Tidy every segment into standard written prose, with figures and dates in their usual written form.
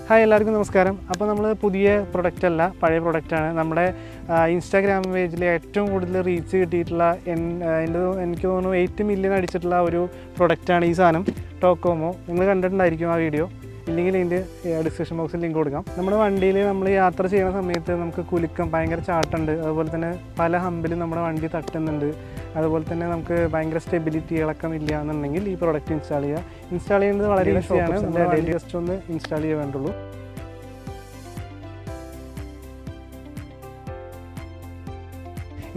Hi എല്ലാവർക്കും നമസ്കാരം. അപ്പോൾ നമ്മൾ പുതിയ പ്രൊഡക്റ്റ് അല്ല, പഴയ പ്രൊഡക്റ്റാണ്. നമ്മുടെ ഇൻസ്റ്റാഗ്രാം പേജിൽ ഏറ്റവും കൂടുതൽ റീച്ച് കിട്ടിയിട്ടുള്ള എനിക്ക് തോന്നുന്നു 8 മില്യൺ അടിച്ചിട്ടുള്ള ഒരു പ്രൊഡക്റ്റാണ് ഈ സാധനം, ടോക്കോമോ. നിങ്ങൾ കണ്ടിട്ടുണ്ടായിരിക്കും ആ വീഡിയോ. ഇല്ലെങ്കിൽ ഇതിൻ്റെ ഡിസ്ക്രിപ്ഷൻ ബോക്സിൽ ലിങ്ക് കൊടുക്കാം. നമ്മുടെ വണ്ടിയിൽ നമ്മൾ യാത്ര ചെയ്യുന്ന സമയത്ത് നമുക്ക് കുലുക്കം, ഭയങ്കര ചാട്ടുണ്ട്, അതുപോലെ തന്നെ പല ഹമ്പിലും നമ്മുടെ വണ്ടി തട്ടുന്നുണ്ട്, അതുപോലെ തന്നെ നമുക്ക് ഭയങ്കര സ്റ്റെബിലിറ്റി ഇളക്കമില്ല എന്നുണ്ടെങ്കിൽ ഈ പ്രോഡക്റ്റ് ഇൻസ്റ്റാൾ ചെയ്യുന്നത് വളരെ ഈസിയാണ്. നമ്മുടെ ഡെയിലി ജസ്റ്റ് ഒന്ന് ഇൻസ്റ്റാൾ ചെയ്യാൻ വേണ്ടുള്ളൂ.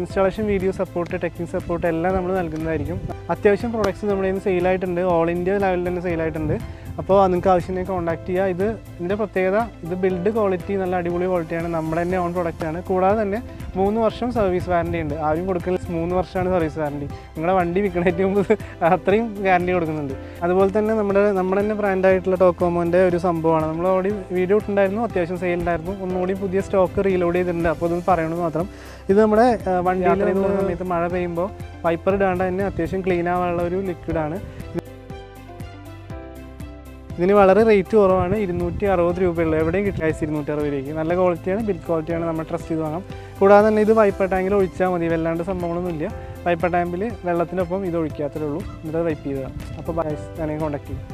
Installation, video support, technique support എല്ലാം നമ്മൾ നൽകുന്നതായിരിക്കും. അത്യാവശ്യം പ്രോഡക്റ്റ്സ് നമ്മുടെ കയ്യിൽ നിന്ന് സെയിലായിട്ടുണ്ട്, ഓൾ ഇന്ത്യ ലെവലിൽ തന്നെ സെയിലായിട്ടുണ്ട്. അപ്പോൾ നിങ്ങൾക്ക് ആവശ്യത്തിനെ കോൺടാക്ട് ചെയ്യുക. ഇതിൻ്റെ പ്രത്യേകത, ഇത് ബിൽഡ് ക്വാളിറ്റി നല്ല അടിപൊളി ക്വാളിറ്റിയാണ്, നമ്മുടെ തന്നെ ഓൺ പ്രൊഡക്റ്റാണ്. കൂടാതെ തന്നെ 3 വർഷം സർവീസ് വാറൻറ്റി ഉണ്ട്. ആരും കൊടുക്കുന്നത് 3 വർഷമാണ് സർവീസ് വാറൻറ്റി. നിങ്ങളുടെ വണ്ടി വിൽക്കണേറ്റ് മുമ്പ് അത്രയും ഗ്യാരണ്ടി കൊടുക്കുന്നുണ്ട്. അതുപോലെ തന്നെ നമ്മുടെ തന്നെ ബ്രാൻഡായിട്ടുള്ള ടോക്കോമോൻ്റെ ഒരു സംഭവമാണ്. നമ്മൾ ഓൾറെഡി വീഡിയോ ഇട്ടുണ്ടായിരുന്നു, അത്യാവശ്യം സെയിൽ ഉണ്ടായിരുന്നു. ഒന്നുകൂടി പുതിയ സ്റ്റോക്ക് റീലോഡ് ചെയ്തിട്ടുണ്ട്. അപ്പോൾ ഇത് പറയണമെന്ന് മാത്രം. ഇത് നമ്മുടെ വണ്ടിയിൽ പോകുന്ന സമയത്ത് മഴ പെയ്യുമ്പോൾ വൈപ്പർ ഇടാണ്ട് തന്നെ അത്യാവശ്യം ക്ലീൻ ആവാനുള്ള ഒരു ലിക്വിഡാണ്. ഇതിന് വളരെ റേറ്റ് കുറവാണ്, 260 രൂപയുള്ളൂ. എവിടെയും കിട്ടില്ല 260 രൂപയ്ക്ക്. നല്ല ക്വാളിറ്റിയാണ്, ബിൽഡ് ക്വാളിറ്റിയാണ്, നമ്മൾ ട്രസ്റ്റ് ചെയ്ത് വാങ്ങാം. കൂടാതെ തന്നെ ഇത് വൈപ്പർ ടാങ്കിൽ ഒഴിച്ചാൽ മതി, വല്ലാണ്ട് സംഭവങ്ങളൊന്നുമില്ല. വൈപ്പർ ടാങ്കിൽ വെള്ളത്തിനൊപ്പം ഇത് ഒഴിക്കാത്തേ ഉള്ളൂ, എന്നിട്ട് വൈപ്പ് ചെയ്തതാണ്. അപ്പോൾ ബൈ, ഞാൻ കോൺടാക്ട് ചെയ്യും.